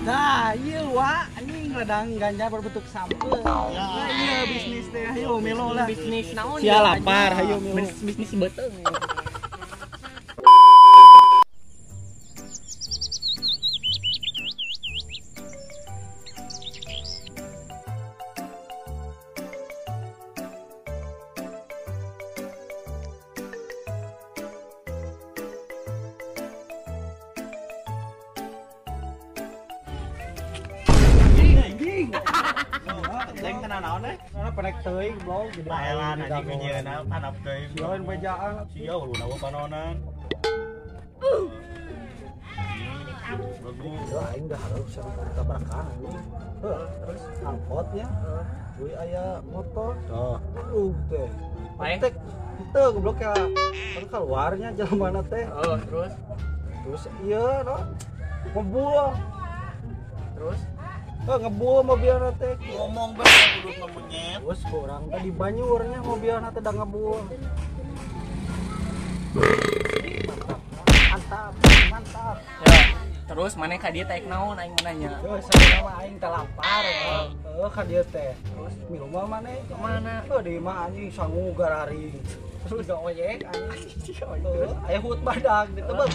Nah, iya wa, anjing ladang ganja berbentuk sampel. Nah, iya bisnis teh, ayo melo lah. Bisnis naon? Sia lapar, ayo melo. Bisnis beteung. Leng tenan naon deh? Karena penek teuing goblok jadi Maelan anjing ngeunyeuna handap teuing. Sieun bejaan. Sia uluna we panonan. Bagus. Ya aing dah harus sering tabrakan anjing. Terus angkotnya. Deui aya motor. Teh. Main? Itu goblok ya. Kan keluarnya jalan teh. Oh, terus Iya no. Ngebuang. terus Ngebuang mobilnya teh. Ngomong bae kudu memunyet. Bos kurang tadi banyurnya mobilnya teh da ngebuang. Mantap. ya terus mana ka dia taek naon aing menanya. Yo saya mah aing teh lapar. Ka dieu teh. Terus minum mana? Kemana? Di mah anjing sangu garari. Terus udah oyek anjing. Aya hut badag di tebet.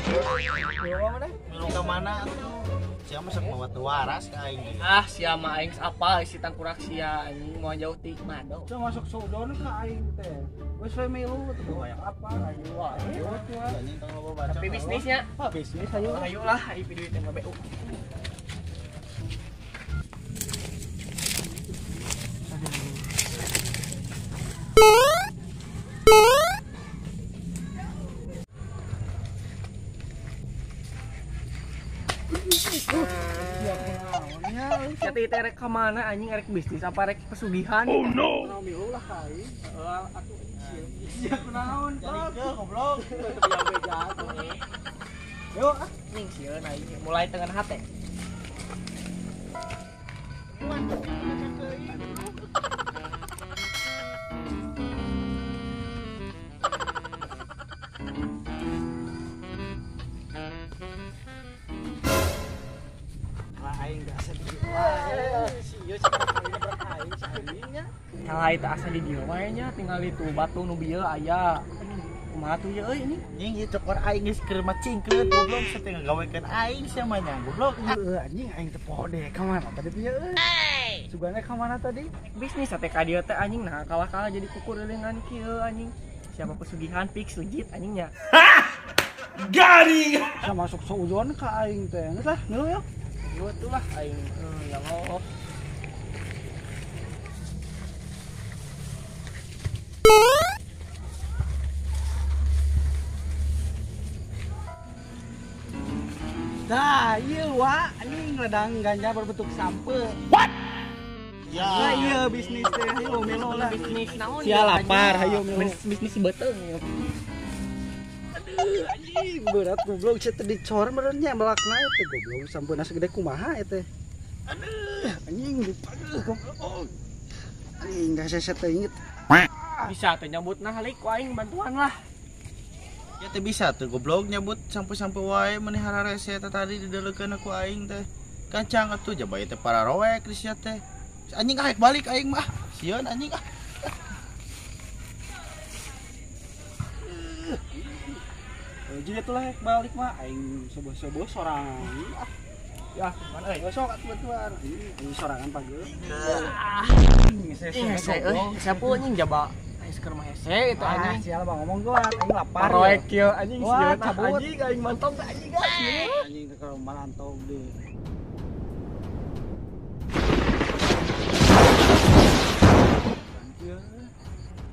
Minum mana? Minum ka mana atuh? Sia masak bawa waras ka aing. Ah, sia mah aing apa isi tangkurak sia anjing mau jauh ti mado. Udah masuk sudon ka aing teh. Wes we milu tuh aya apa? Ayo wae. Anjing tong loba baca. Tapi bisnisnya Bisnis ayo. ayo lah aing video teh mah BU. Jati teh rek ka mana anjing rek bisnis apa rek pesugihan? Oh no. Milu lah ka aing. Atuh Siap naon? Jadi ke goblok. Yo, ning sieun aing mulai tengah hate. aing enggak sedih. Sia sekarang ini beraing saingnya. Kalau itu asa di dieu wae nya tinggal itu batu nu bieu aya. Kumaha tuh ye euy ini? Anjing ieu cokor aing geus keur macingkeun goblok setengah gawekeun aing sia mah nya goblok. Anjing aing teh pode ka mana tadi teh euy. Sugana ka mana tadi? Bisnis teh ka dieu teh anjing nah kalah-kalah jadi kukur dengan kieu anjing. Siapa pesugihan fix legit anjingnya. Garing. Bisa masuk saudon ka aing teh. Geus lah, milu ya. Ieu tuh lah aing ya Allah. Nah, iya wa, anjing ladang ganja berbentuk sampel. Ya. Nah, iya bisnis teh, ayo melo lah. Bisnis naon? Sia lapar, ayo melo. Bisnis beteung. Anjing berat goblok sia teh dicor benernya belakna teh goblok sampeuna segede kumaha teh. Anjing lupa goblok. Anjing enggak saya teh inget. Bisa teh nyambutna halik ku aing bantuan lah. Ya teh bisa tuh goblok nyebut sampai-sampai wae menihara rese teh tadi didelekeun aku aing teh. Kancang atuh jabay teh para rowek di sia teh. Anjing kaek balik aing mah. Sieun anjing ah. Jadi atuh lah balik mah aing seboh-seboh sorangan. Ya, mana euy? Sok atuh bantuan. Ini sorangan pageuh. Hese euy, sapu anjing jaba. Aing seker mah hese itu anjing. Sial bang ngomong gua aing lapar. Proyek kieu anjing Wah, sieun cabut. anjing aing mantong anjing anjing. Anjing ke marantau deh.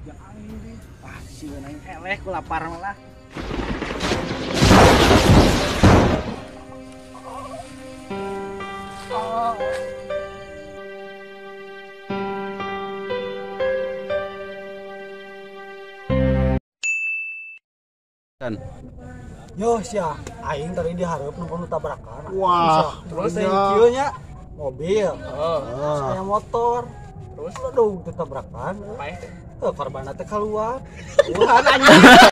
Ya aing deh. Ah, sieun aing eleh ku lapar malah. Yo sia, aing tadi dihareup nu tabrakan. Wah, terus iya. yang kieu nya mobil. Oh, Saya motor. terus Aduh, tabrakan. paeh. Korban teh keluar. Wah, anjing.